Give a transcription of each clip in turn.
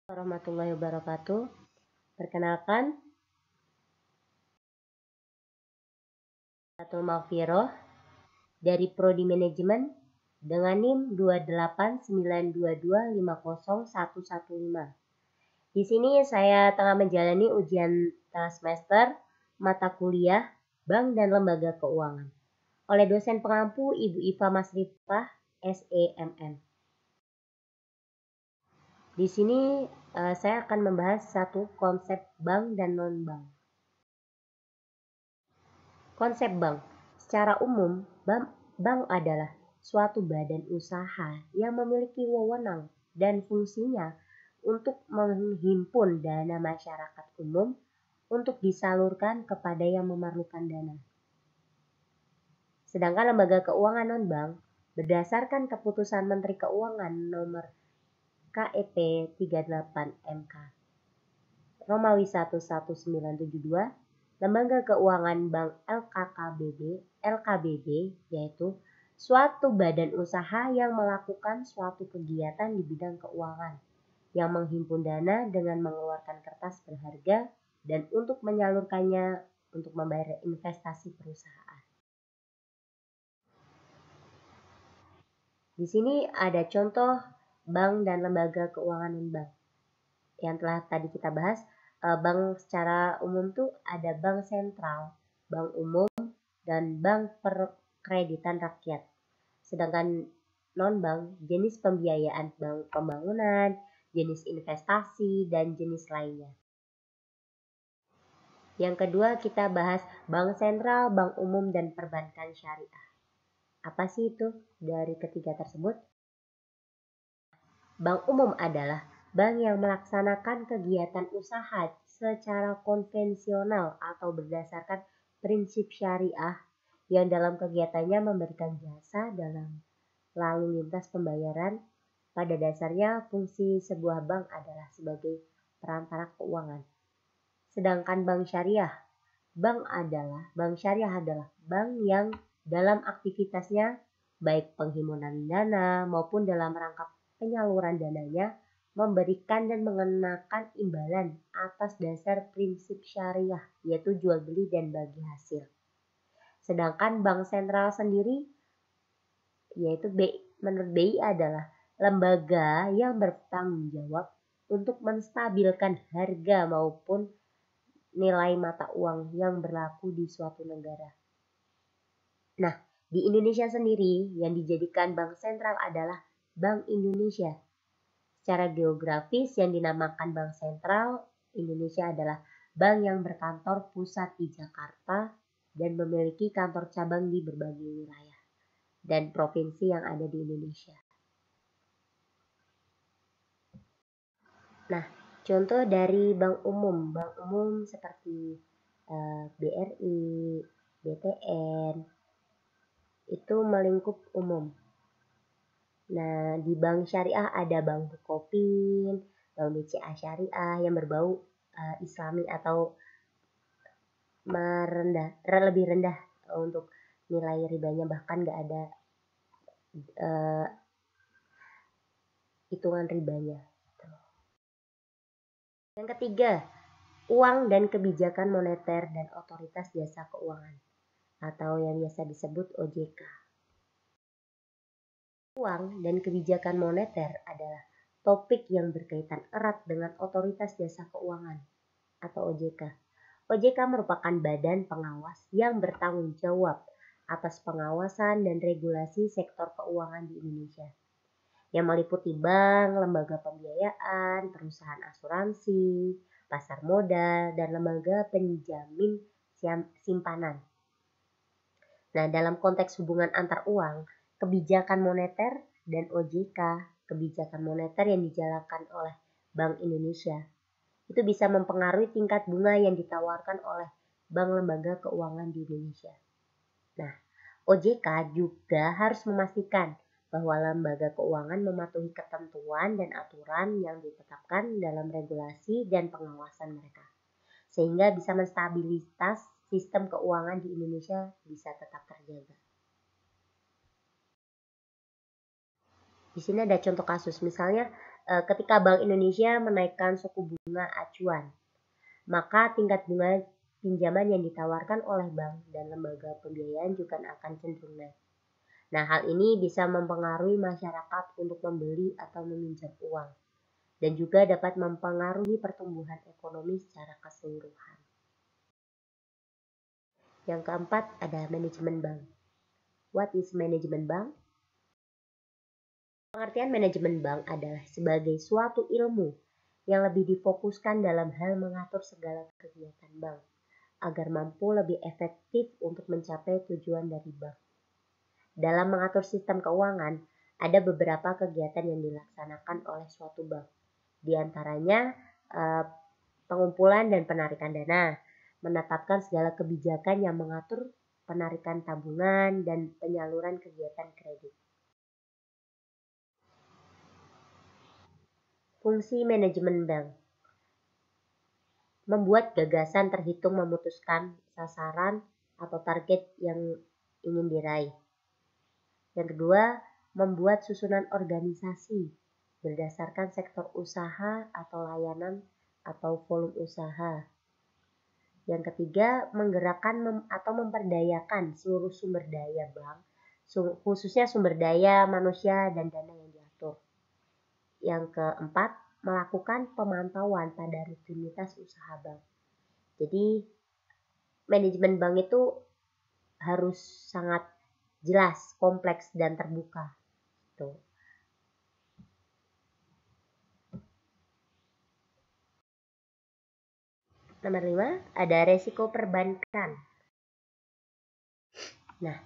Warahmatullahi wabarakatuh. Perkenalkan, Fatul Maufiroh dari Prodi Manajemen dengan NIM 28922501115. Di sini saya tengah menjalani ujian tengah semester mata kuliah Bank dan Lembaga Keuangan oleh dosen pengampu Ibu Iva Masrifah, SEMM. Di sini saya akan membahas satu konsep bank dan non-bank. Konsep bank. Secara umum, bank adalah suatu badan usaha yang memiliki wewenang dan fungsinya untuk menghimpun dana masyarakat umum untuk disalurkan kepada yang memerlukan dana. Sedangkan lembaga keuangan non-bank berdasarkan keputusan Menteri Keuangan nomor KEP 38 MK Romawi 11972, lembaga keuangan bank LKBB yaitu suatu badan usaha yang melakukan suatu kegiatan di bidang keuangan yang menghimpun dana dengan mengeluarkan kertas berharga dan untuk menyalurkannya untuk membayar investasi perusahaan. Di sini ada contoh bank dan lembaga keuangan non-bank yang telah tadi kita bahas. Bank secara umum tuh ada bank sentral, bank umum, dan bank perkreditan rakyat. Sedangkan non-bank jenis pembiayaan, bank pembangunan, jenis investasi, dan jenis lainnya. Yang kedua kita bahas bank sentral, bank umum, dan perbankan syariah. Apa sih itu dari ketiga tersebut? Bank umum adalah bank yang melaksanakan kegiatan usaha secara konvensional atau berdasarkan prinsip syariah yang dalam kegiatannya memberikan jasa dalam lalu lintas pembayaran. Pada dasarnya fungsi sebuah bank adalah sebagai perantara keuangan. Sedangkan bank syariah adalah bank yang dalam aktivitasnya baik penghimpunan dana maupun dalam rangka penyaluran dananya memberikan dan mengenakan imbalan atas dasar prinsip syariah, yaitu jual beli dan bagi hasil. Sedangkan bank sentral sendiri, yaitu menurut BI adalah lembaga yang bertanggung jawab untuk menstabilkan harga maupun nilai mata uang yang berlaku di suatu negara. Nah, di Indonesia sendiri yang dijadikan bank sentral adalah Bank Indonesia. Secara geografis yang dinamakan Bank Sentral Indonesia adalah bank yang berkantor pusat di Jakarta dan memiliki kantor cabang di berbagai wilayah dan provinsi yang ada di Indonesia. Nah, contoh dari bank umum seperti BRI, BTN, itu melingkup umum. Nah, di bank syariah ada Bank Bukopin, Bank BCA Syariah yang berbau Islami atau lebih rendah untuk nilai ribanya, bahkan nggak ada hitungan ribanya. Yang ketiga, uang dan kebijakan moneter dan otoritas jasa keuangan atau yang biasa disebut OJK. Uang dan kebijakan moneter adalah topik yang berkaitan erat dengan otoritas jasa keuangan atau OJK. OJK merupakan badan pengawas yang bertanggung jawab atas pengawasan dan regulasi sektor keuangan di Indonesia, yang meliputi bank, lembaga pembiayaan, perusahaan asuransi, pasar modal, dan lembaga penjamin simpanan. Nah, dalam konteks hubungan antar uang, kebijakan moneter dan OJK, kebijakan moneter yang dijalankan oleh Bank Indonesia, itu bisa mempengaruhi tingkat bunga yang ditawarkan oleh bank lembaga keuangan di Indonesia. Nah, OJK juga harus memastikan bahwa lembaga keuangan mematuhi ketentuan dan aturan yang ditetapkan dalam regulasi dan pengawasan mereka, sehingga bisa menstabilitas sistem keuangan di Indonesia bisa tetap terjaga. Di sini ada contoh kasus, misalnya ketika Bank Indonesia menaikkan suku bunga acuan, maka tingkat bunga pinjaman yang ditawarkan oleh bank dan lembaga pembiayaan juga akan cenderung naik. Nah, hal ini bisa mempengaruhi masyarakat untuk membeli atau meminjam uang dan juga dapat mempengaruhi pertumbuhan ekonomi secara keseluruhan. Yang keempat ada manajemen bank. What is manajemen bank? Pengertian manajemen bank adalah sebagai suatu ilmu yang lebih difokuskan dalam hal mengatur segala kegiatan bank agar mampu lebih efektif untuk mencapai tujuan dari bank. Dalam mengatur sistem keuangan, ada beberapa kegiatan yang dilaksanakan oleh suatu bank. Di antaranya pengumpulan dan penarikan dana, menetapkan segala kebijakan yang mengatur penarikan tabungan dan penyaluran kegiatan kredit. Fungsi manajemen bank: membuat gagasan terhitung, memutuskan sasaran atau target yang ingin diraih. Yang kedua, membuat susunan organisasi berdasarkan sektor usaha atau layanan atau volume usaha. Yang ketiga, menggerakkan atau memperdayakan seluruh sumber daya bank, khususnya sumber daya manusia dan dana yang diatur. Yang keempat, melakukan pemantauan pada rutinitas usaha bank. Jadi, manajemen bank itu harus sangat jelas, kompleks, dan terbuka. Tuh. Nomor 5, ada resiko perbankan. Nah,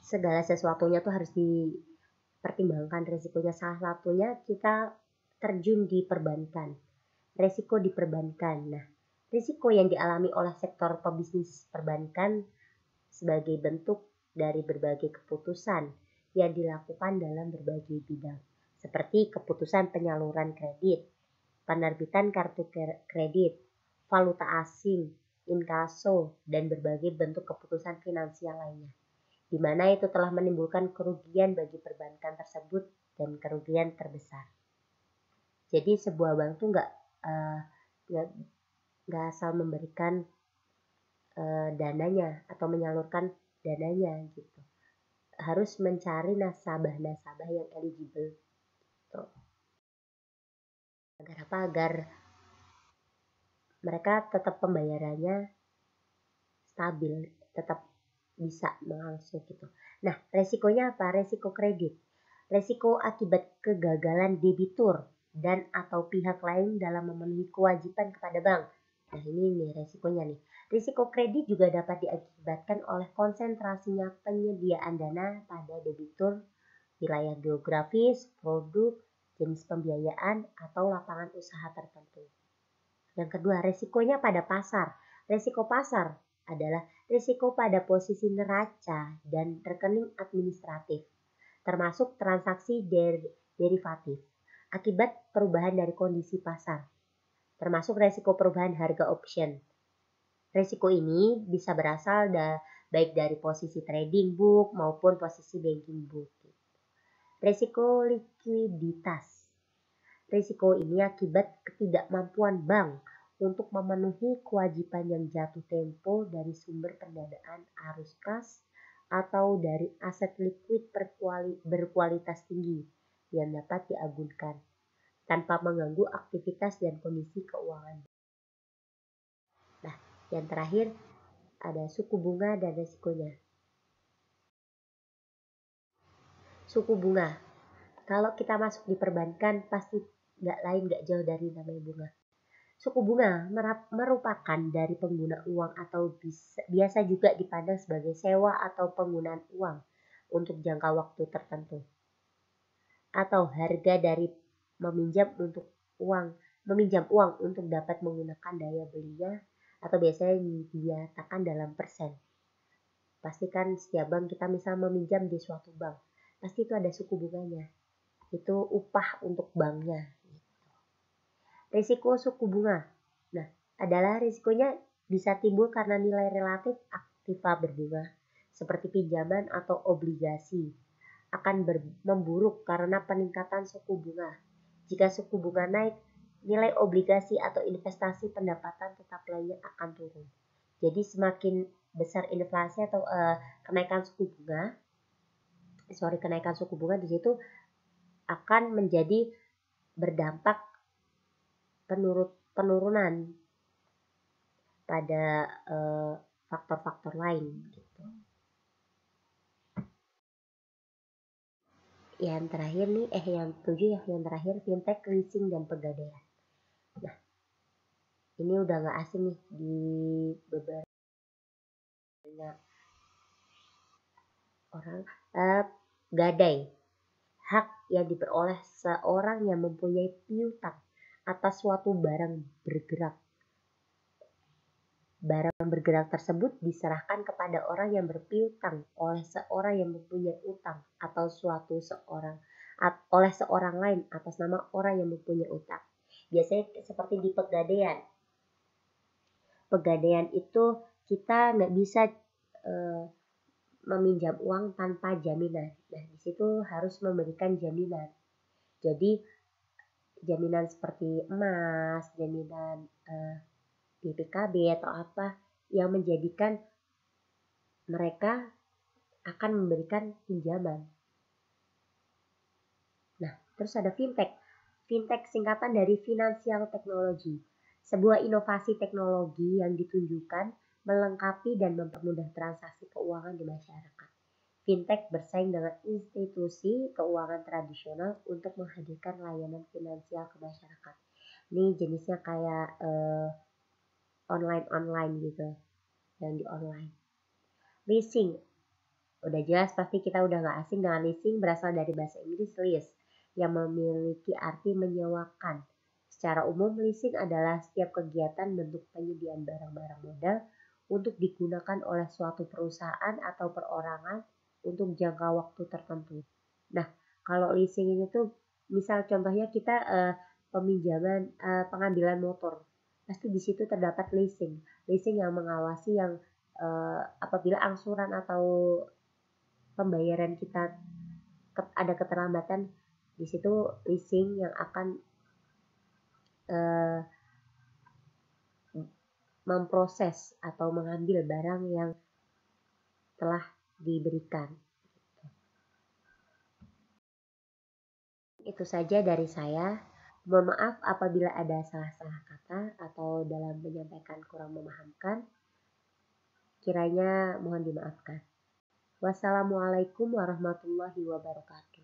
segala sesuatunya tuh harus dipertimbangkan resikonya. Salah satunya kita terjun di perbankan. Resiko di perbankan. Nah, risiko yang dialami oleh sektor pebisnis perbankan sebagai bentuk dari berbagai keputusan yang dilakukan dalam berbagai bidang, seperti keputusan penyaluran kredit, penerbitan kartu kredit, valuta asing, inkaso, dan berbagai bentuk keputusan finansial lainnya, di mana itu telah menimbulkan kerugian bagi perbankan tersebut dan kerugian terbesar. Jadi sebuah bank tuh nggak asal memberikan dananya atau menyalurkan dananya gitu. Harus mencari nasabah-nasabah yang eligible gitu. Agar apa? Agar mereka tetap pembayarannya stabil, tetap bisa mengangsur gitu. Nah, resikonya apa? Resiko kredit. Resiko akibat kegagalan debitur dan atau pihak lain dalam memenuhi kewajiban kepada bank. Nah, ini nih resikonya nih. Risiko kredit juga dapat diakibatkan oleh konsentrasinya penyediaan dana pada debitur, wilayah geografis, produk, jenis pembiayaan, atau lapangan usaha tertentu. Yang kedua, resikonya pada pasar. Resiko pasar adalah risiko pada posisi neraca dan rekening administratif, termasuk transaksi derivatif, akibat perubahan dari kondisi pasar, termasuk resiko perubahan harga option. Resiko ini bisa berasal baik dari posisi trading book maupun posisi banking book. Resiko likuiditas. Risiko ini akibat ketidakmampuan bank untuk memenuhi kewajiban yang jatuh tempo dari sumber pendanaan arus kas atau dari aset likuid berkualitas tinggi yang dapat diagunkan tanpa mengganggu aktivitas dan kondisi keuangan. Nah, yang terakhir ada suku bunga dan risikonya. Suku bunga. Kalau kita masuk di perbankan pasti nggak jauh dari namanya bunga. Suku bunga merupakan dari pengguna uang atau biasa juga dipandang sebagai sewa atau penggunaan uang untuk jangka waktu tertentu. Atau harga dari meminjam uang untuk dapat menggunakan daya belinya atau biasanya dinyatakan dalam persen. Pastikan setiap bank kita misal meminjam di suatu bank, pasti itu ada suku bunganya. Itu upah untuk banknya. Risiko suku bunga. Nah, adalah risikonya bisa timbul karena nilai relatif aktiva berbunga, seperti pinjaman atau obligasi, akan memburuk karena peningkatan suku bunga. Jika suku bunga naik, nilai obligasi atau investasi pendapatan tetap lainnya akan turun. Jadi semakin besar inflasi atau kenaikan suku bunga di situ akan menjadi berdampak penurunan pada faktor-faktor lain gitu. Yang terakhir nih, yang 7 ya, yang terakhir fintech, leasing dan pegadaian. Nah, ini udah nggak asing nih di beberapa orang. Gadai, hak yang diperoleh seorang yang mempunyai piutang atas suatu barang bergerak. Barang bergerak tersebut diserahkan kepada orang yang berpiutang oleh seorang yang mempunyai utang atau oleh seorang lain atas nama orang yang mempunyai utang. Biasanya seperti di pegadaian. Pegadaian itu kita nggak bisa meminjam uang tanpa jaminan. Nah, di situ harus memberikan jaminan. Jadi jaminan seperti emas, jaminan BPKB atau apa yang menjadikan mereka akan memberikan pinjaman. Nah, terus ada fintech. Fintech singkatan dari financial technology, sebuah inovasi teknologi yang ditunjukkan melengkapi dan mempermudah transaksi keuangan di masyarakat. Fintech bersaing dengan institusi keuangan tradisional untuk menghadirkan layanan finansial ke masyarakat. Ini jenisnya kayak online gitu, yang di online. Leasing, udah jelas pasti kita udah gak asing dengan leasing, berasal dari bahasa Inggris lease yang memiliki arti menyewakan. Secara umum, leasing adalah setiap kegiatan bentuk penyediaan barang-barang modal untuk digunakan oleh suatu perusahaan atau perorangan untuk jangka waktu tertentu. Nah, kalau leasing ini tuh misal contohnya kita peminjaman pengambilan motor, pasti di situ terdapat leasing yang mengawasi yang apabila angsuran atau pembayaran kita ada keterlambatan, di situ leasing yang akan memproses atau mengambil barang yang telah diberikan. Itu saja dari saya. Mohon maaf apabila ada salah-salah kata atau dalam menyampaikan kurang memahamkan. Kiranya mohon dimaafkan. Wassalamualaikum warahmatullahi wabarakatuh.